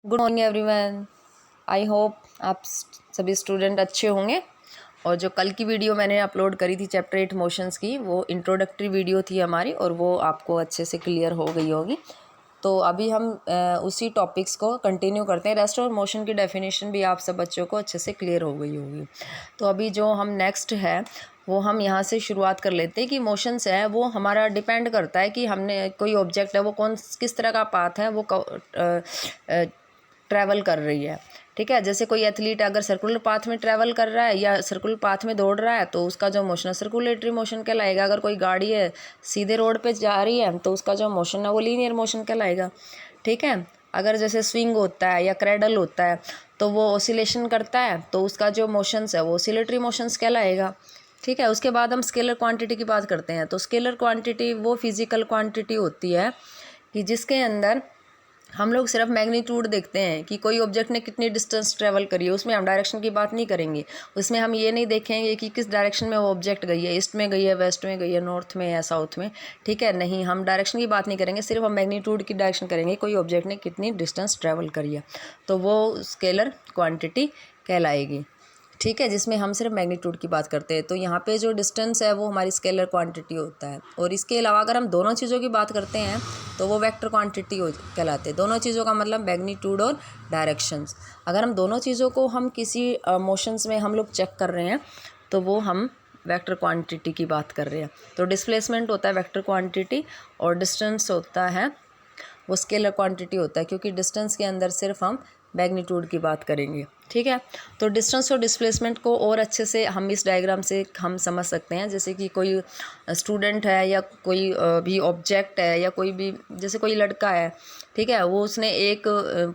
Good morning everyone. I hope आप सभी student अच्छे होंगे। और जो कल की वीडियो मैंने अपलोड करी थी चैप्टर 8 मोशंस की, वो इंट्रोडक्टरी वीडियो थी हमारी और वो आपको अच्छे से क्लियर हो गई होगी। तो अभी हम उसी टॉपिक्स को कंटिन्यू करते हैं। रेस्ट और मोशन की डेफिनेशन भी आप सब बच्चों को अच्छे से क्लियर हो गई होगी। तो अभी जो हम नेक्स्ट है वो हम यहाँ से शुरुआत कर लेते हैं कि मोशंस है वो हमारा डिपेंड करता है कि हमने कोई ऑब्जेक्ट है वो किस तरह का पाथ है वो ट्रैवल कर रही है। ठीक है, जैसे कोई एथलीट अगर सर्कुलर पाथ में ट्रैवल कर रहा है या सर्कुलर पाथ में दौड़ रहा है तो उसका जो मोशन है सर्कुलेटरी मोशन कहलाएगा। अगर कोई गाड़ी है सीधे रोड पे जा रही है तो उसका जो मोशन है वो लीनियर मोशन कहलाएगा। ठीक है, अगर जैसे स्विंग होता है या क्रेडल होता है तो वो ओसिलेशन करता है तो उसका जो मोशंस है वो ओसिलेटरी मोशंस कहलाएगा। ठीक है, उसके बाद हम स्केलर क्वांटिटी की बात करते हैं। तो स्केलर क्वांटिटी वो फिजिकल क्वांटिटी होती है कि जिसके अंदर हम लोग सिर्फ मैग्नीट्यूड देखते हैं कि कोई ऑब्जेक्ट ने कितनी डिस्टेंस ट्रैवल करी है, उसमें हम डायरेक्शन की बात नहीं करेंगे। उसमें हम ये नहीं देखेंगे कि किस डायरेक्शन में वो ऑब्जेक्ट गई है, ईस्ट में गई है, वेस्ट में गई है, नॉर्थ में या साउथ में। ठीक है, नहीं, हम डायरेक्शन की बात नहीं करेंगे, सिर्फ हम मैग्नीट्यूड की डायरेक्शन करेंगे, कोई ऑब्जेक्ट ने कितनी डिस्टेंस ट्रैवल करी है, तो वो स्केलर क्वान्टिटी कहलाएगी। ठीक है, जिसमें हम सिर्फ मैग्नीट्यूड की बात करते हैं। तो यहाँ पे जो डिस्टेंस है वो हमारी स्केलर क्वांटिटी होता है। और इसके अलावा अगर हम दोनों चीज़ों की बात करते हैं तो वो वेक्टर क्वांटिटी कहलाते हैं। दोनों चीज़ों का मतलब मैग्नीट्यूड और डायरेक्शंस। अगर हम दोनों चीज़ों को हम किसी मोशंस में हम लोग चेक कर रहे हैं तो वो हम वेक्टर क्वांटिटी की बात कर रहे हैं। तो डिस्प्लेसमेंट होता है वेक्टर क्वांटिटी और डिस्टेंस होता है वो स्केलर क्वांटिटी होता है, क्योंकि डिस्टेंस के अंदर सिर्फ हम मैग्नीट्यूड की बात करेंगे। ठीक है, तो डिस्टेंस और डिस्प्लेसमेंट को और अच्छे से हम इस डायग्राम से हम समझ सकते हैं। जैसे कि कोई स्टूडेंट है या कोई भी ऑब्जेक्ट है या कोई भी, जैसे कोई लड़का है, ठीक है, वो उसने एक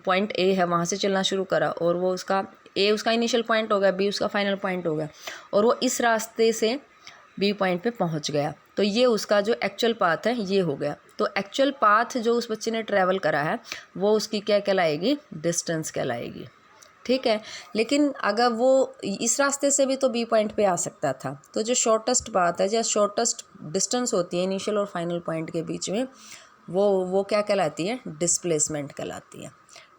पॉइंट ए है वहाँ से चलना शुरू करा और वो उसका ए उसका इनिशियल पॉइंट हो गया, बी उसका फाइनल पॉइंट हो गया और वो इस रास्ते से बी पॉइंट पे पहुंच गया। तो ये उसका जो एक्चुअल पाथ है ये हो गया। तो एक्चुअल पाथ जो उस बच्चे ने ट्रैवल करा है वो उसकी क्या कहलाएगी, डिस्टेंस कहलाएगी। ठीक है, लेकिन अगर वो इस रास्ते से भी तो बी पॉइंट पे आ सकता था, तो जो शॉर्टेस्ट पाथ है या शॉर्टेस्ट डिस्टेंस होती है इनिशियल और फाइनल पॉइंट के बीच में, वो क्या कहलाती है, डिस्प्लेसमेंट कहलाती है।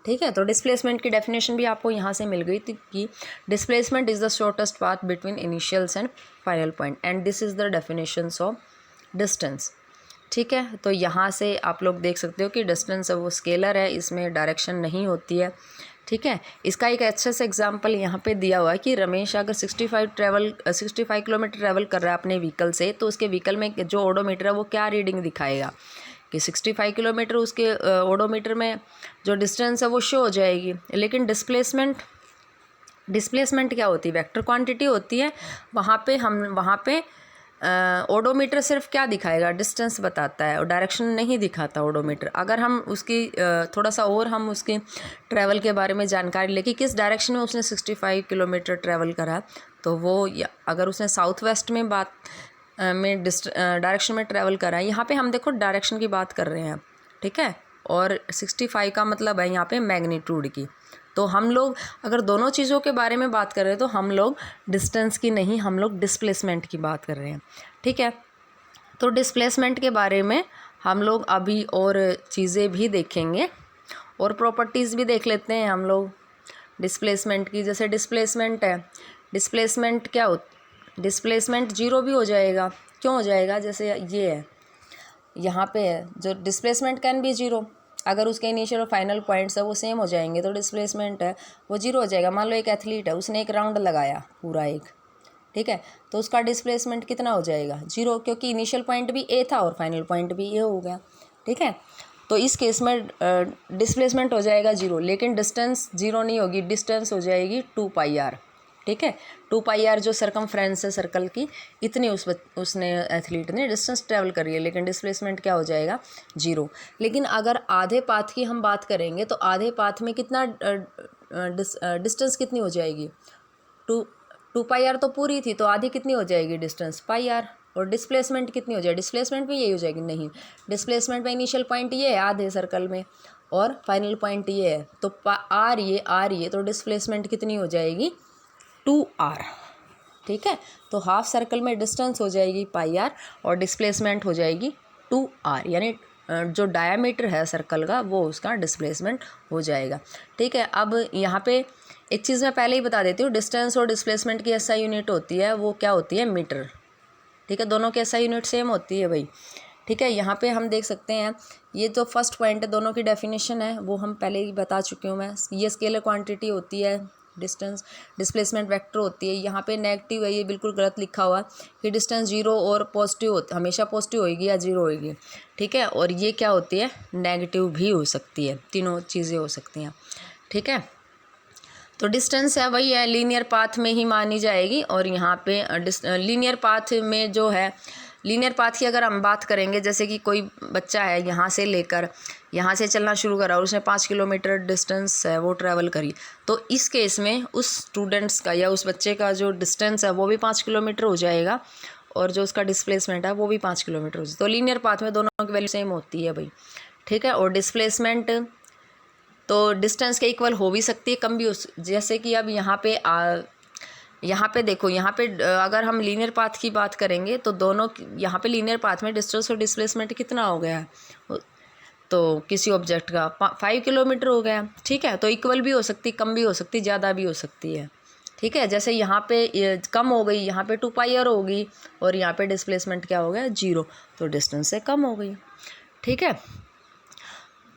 ठीक है, तो डिस्प्लेसमेंट की डेफिनेशन भी आपको यहाँ से मिल गई थी कि displacement is the shortest path between initials and final point and this is the definitions of distance. ठीक है, तो यहाँ से आप लोग देख सकते हो कि डिस्टेंस है वो स्केलर है, इसमें डायरेक्शन नहीं होती है। ठीक है, इसका एक अच्छा सा एग्जांपल यहाँ पे दिया हुआ है कि रमेश अगर 65 किलोमीटर ट्रैवल कर रहा है अपने व्हीकल से, तो उसके व्हीकल में जो ओडोमीटर है वो क्या रीडिंग दिखाएगा कि 65 किलोमीटर उसके ओडोमीटर में जो डिस्टेंस है वो शो हो जाएगी। लेकिन डिस्प्लेसमेंट क्या होती है, वेक्टर क्वांटिटी होती है। वहाँ पे ओडोमीटर सिर्फ क्या दिखाएगा, डिस्टेंस बताता है और डायरेक्शन नहीं दिखाता ओडोमीटर। अगर हम उसकी थोड़ा सा और हम उसके ट्रैवल के बारे में जानकारी लें कि किस डायरेक्शन में उसने 65 किलोमीटर ट्रैवल करा, तो वो अगर उसने साउथ वेस्ट में डायरेक्शन में ट्रैवल करा है, यहाँ पे हम देखो डायरेक्शन की बात कर रहे हैं। ठीक है, और 65 का मतलब है यहाँ पे मैग्नीट्यूड की। तो हम लोग अगर दोनों चीज़ों के बारे में बात कर रहे हैं तो हम लोग डिस्टेंस की नहीं, हम लोग डिस्प्लेसमेंट की बात कर रहे हैं। ठीक है, तो डिस्प्लेसमेंट के बारे में हम लोग अभी और चीज़ें भी देखेंगे और प्रॉपर्टीज़ भी देख लेते हैं हम लोग डिस्प्लेसमेंट की। जैसे डिस्प्लेसमेंट है, डिस्प्लेसमेंट क्या हो, डिस्प्लेसमेंट जीरो भी हो जाएगा। क्यों हो जाएगा, जैसे ये है यहाँ पे है जो डिस्प्लेसमेंट कैन बी जीरो, अगर उसके इनिशियल और फाइनल पॉइंट्स है वो सेम हो जाएंगे तो डिस्प्लेसमेंट है वो जीरो हो जाएगा। मान लो एक एथलीट है, उसने एक राउंड लगाया पूरा एक, ठीक है, तो उसका डिस्प्लेसमेंट कितना हो जाएगा, जीरो, क्योंकि इनिशियल पॉइंट भी ए था और फाइनल पॉइंट भी ए हो गया। ठीक है, तो इस केस में डिस्प्लेसमेंट हो जाएगा जीरो, लेकिन डिस्टेंस जीरो नहीं होगी, डिस्टेंस हो जाएगी 2πr। ठीक है, 2πr जो सरकमफ्रेंस है सर्कल की, इतनी उसने एथलीट ने डिस्टेंस ट्रैवल करी है, लेकिन डिस्प्लेसमेंट क्या हो जाएगा, जीरो। लेकिन अगर आधे पाथ की हम बात करेंगे तो आधे पाथ में कितना डिस्टेंस कितनी हो जाएगी, 2πr तो पूरी थी, तो आधी कितनी हो जाएगी डिस्टेंस, πr। और डिस्प्लेसमेंट कितनी हो जाएगी, डिस्प्लेसमेंट भी यही हो जाएगी, नहीं, डिस्प्लेसमेंट में इनिशियल पॉइंट ये है आधे सर्कल में और फाइनल पॉइंट ये है, तो आर ये तो डिस्प्लेसमेंट कितनी हो जाएगी, 2r। ठीक है, तो हाफ सर्कल में डिस्टेंस हो जाएगी πr और डिस्प्लेसमेंट हो जाएगी 2r, यानी जो डायामीटर है सर्कल का वो उसका डिस्प्लेसमेंट हो जाएगा। ठीक है, अब यहाँ पे एक चीज़ मैं पहले ही बता देती हूँ, डिस्टेंस और डिस्प्लेसमेंट की SI यूनिट होती है वो क्या होती है, मीटर। ठीक है, दोनों की SI यूनिट सेम होती है भाई। ठीक है, यहाँ पे हम देख सकते हैं, ये तो फर्स्ट पॉइंट है, दोनों की डेफिनेशन है वो हम पहले ही बता चुकी हूँ मैं। ये स्केलर क्वांटिटी होती है डिस्टेंस, डिस्प्लेसमेंट वेक्टर होती है। यहाँ पे नेगेटिव है, ये बिल्कुल गलत लिखा हुआ कि डिस्टेंस जीरो और पॉजिटिव हमेशा पॉजिटिव होएगी या जीरो होएगी। ठीक है, और ये क्या होती है, नेगेटिव भी हो सकती है, तीनों चीज़ें हो सकती हैं। ठीक है, तो डिस्टेंस है वही है, लीनियर पाथ में ही मानी जाएगी। और यहाँ पे लीनियर पाथ में जो है, लीनियर पाथ की अगर हम बात करेंगे, जैसे कि कोई बच्चा है यहाँ से लेकर यहाँ से चलना शुरू करा और उसने 5 किलोमीटर डिस्टेंस है वो ट्रैवल करी, तो इस केस में उस स्टूडेंट्स का या उस बच्चे का जो डिस्टेंस है वो भी 5 किलोमीटर हो जाएगा और जो उसका डिस्प्लेसमेंट है वो भी 5 किलोमीटर हो जाएगा। तो लीनियर पाथ में दोनों की वैल्यू सेम होती है भाई। ठीक है, और डिस्प्लेसमेंट तो डिस्टेंस के इक्वल हो भी सकती है, कम भी हो, जैसे कि अब यहाँ पे देखो, यहाँ पे अगर हम लीनियर पाथ की बात करेंगे तो दोनों यहाँ पे लीनियर पाथ में डिस्टेंस और डिस्प्लेसमेंट कितना हो गया है, तो किसी ऑब्जेक्ट का 5 किलोमीटर हो गया। ठीक है, तो इक्वल भी हो सकती, कम भी हो सकती, ज़्यादा भी हो सकती है। ठीक है, जैसे यहाँ पे कम हो गई, यहाँ पे 2πr होगी और यहाँ पे डिस्प्लेसमेंट क्या हो गया, 0, तो डिस्टेंस से कम हो गई। ठीक है,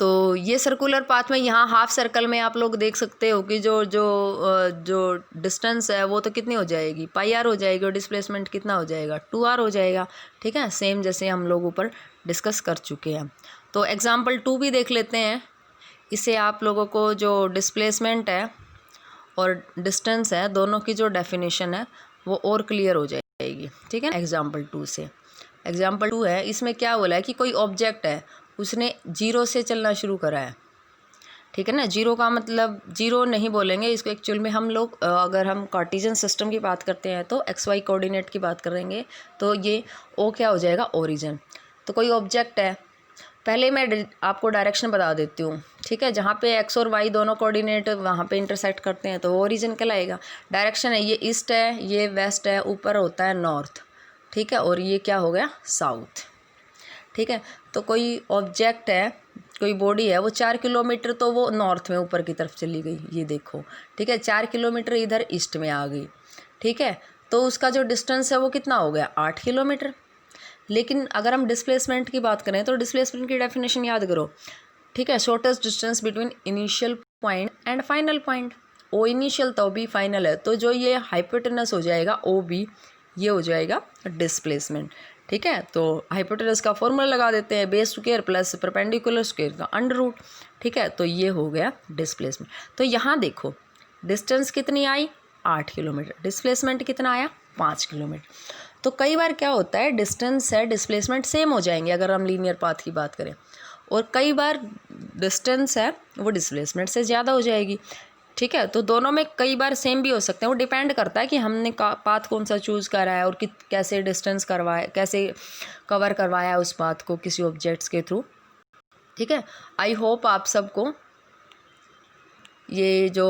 तो ये सर्कुलर पाथ में यहाँ हाफ सर्कल में आप लोग देख सकते हो कि जो डिस्टेंस है वो तो कितनी हो जाएगी, πr हो जाएगी, और डिस्प्लेसमेंट कितना हो जाएगा, 2r हो जाएगा। ठीक है, सेम जैसे हम लोग ऊपर डिस्कस कर चुके हैं। तो एग्जांपल 2 भी देख लेते हैं, इससे आप लोगों को जो डिस्प्लेसमेंट है और डिस्टेंस है दोनों की जो डेफिनेशन है वो और क्लियर हो जाएगी। ठीक है, एग्जाम्पल 2 से, एग्जाम्पल 2 है, इसमें क्या बोला है कि कोई ऑब्जेक्ट है उसने 0 से चलना शुरू करा है। ठीक है ना, 0 का मतलब 0 नहीं बोलेंगे इसको, एक्चुअल में हम लोग अगर हम कार्टेशियन सिस्टम की बात करते हैं तो XY कोऑर्डिनेट की बात करेंगे, तो ये O क्या हो जाएगा, ओरिजिन। तो कोई ऑब्जेक्ट है, पहले मैं आपको डायरेक्शन बता देती हूँ। ठीक है, जहाँ पे X और Y दोनों कोऑर्डिनेट वहाँ पे इंटरसेक्ट करते हैं तो वो ओरिजिन कहलाएगा। डायरेक्शन है, ये ईस्ट है, ये वेस्ट है, ऊपर होता है नॉर्थ। ठीक है, और ये क्या हो गया, साउथ। ठीक है, तो कोई ऑब्जेक्ट है, कोई बॉडी है, वो 4 किलोमीटर तो वो नॉर्थ में ऊपर की तरफ चली गई, ये देखो। ठीक है, 4 किलोमीटर इधर ईस्ट में आ गई। ठीक है, तो उसका जो डिस्टेंस है वो कितना हो गया, 8 किलोमीटर। लेकिन अगर हम डिस्प्लेसमेंट की बात करें तो डिस्प्लेसमेंट की डेफिनेशन याद करो। ठीक है, shortest distance between initial point and final point. O initial तो बी फाइनल है, तो जो ये हाइपोटेनस हो जाएगा ओ बी, ये हो जाएगा डिस्प्लेसमेंट। ठीक है, तो हाइपोटेनस का फॉर्मूला लगा देते हैं, base square plus perpendicular square का अंडर रूट। ठीक है, तो ये हो गया डिस्प्लेसमेंट। तो यहाँ देखो डिस्टेंस कितनी आई, 8 किलोमीटर, डिस्प्लेसमेंट कितना आया, 5 किलोमीटर। तो कई बार क्या होता है, डिस्टेंस है डिस्प्लेसमेंट सेम हो जाएंगे अगर हम लीनियर पाथ की बात करें, और कई बार डिस्टेंस है वो डिस्प्लेसमेंट से ज़्यादा हो जाएगी। ठीक है, तो दोनों में कई बार सेम भी हो सकते हैं, वो डिपेंड करता है कि हमने पाथ कौन सा चूज़ करा है और कैसे डिस्टेंस करवाया, कैसे कवर करवाया है उस पाथ को किसी ऑब्जेक्ट्स के थ्रू। ठीक है, आई होप आप सबको ये जो